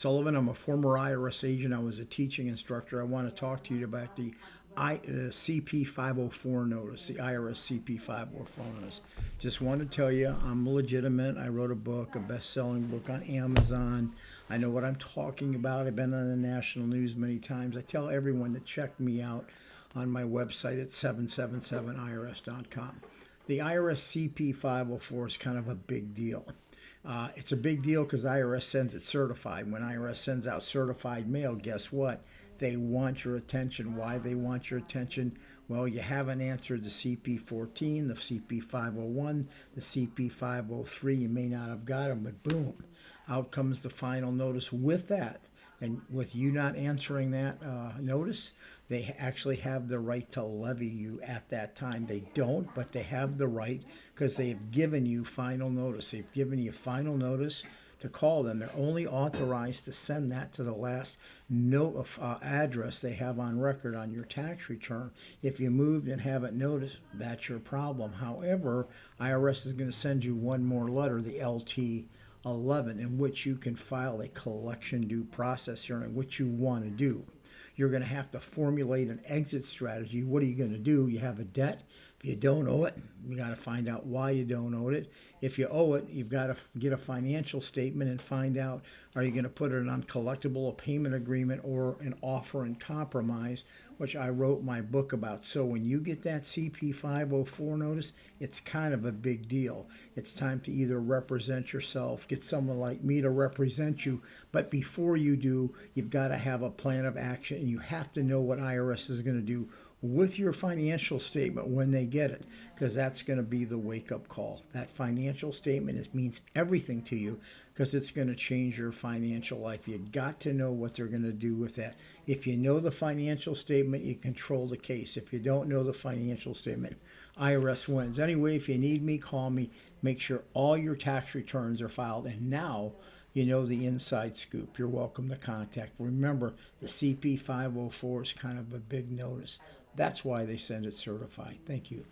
Sullivan. I'm a former IRS agent. I was a teaching instructor. I want to talk to you about the CP504 notice, the IRS CP504 notice. Just want to tell you, I'm legitimate. I wrote a book, a best-selling book on Amazon. I know what I'm talking about. I've been on the national news many times. I tell everyone to check me out on my website at 777irs.com. The IRS CP504 is kind of a big deal. It's a big deal because IRS sends it certified. When IRS sends out certified mail, guess what? They want your attention. Why they want your attention? Well, you haven't answered the CP14, the CP501, the CP503. You may not have got them, but boom, out comes the final notice with that. And with you not answering that notice, they actually have the right to levy you at that time. They don't, but they have the right because they've given you final notice. They've given you final notice to call them. They're only authorized to send that to the last note of address they have on record on your tax return. If you moved and haven't noticed, that's your problem. However, IRS is going to send you one more letter, the LT11, in which you can file a collection due process hearing, which you want to do. You're going to have to formulate an exit strategy. What are you going to do? You have a debt. If you don't owe it, you got to find out why you don't owe it. If you owe it, you've got to get a financial statement and find out, are you going to put it on collectible, a payment agreement, or an offer and compromise, which I wrote my book about. So when you get that CP504 notice, it's kind of a big deal. It's time to either represent yourself, get someone like me to represent you, but before you do, you've got to have a plan of action, and you have to know what IRS is going to do with your financial statement when they get it, because that's going to be the wake-up call. That financial statement means everything to you because it's going to change your financial life. You got to know what they're going to do with that. If you know the financial statement, you control the case. If you don't know the financial statement, IRS wins. Anyway, if you need me, call me. Make sure all your tax returns are filed. And now you know the inside scoop. You're welcome to contact. Remember, the CP504 is kind of a big notice. That's why they send it certified. Thank you.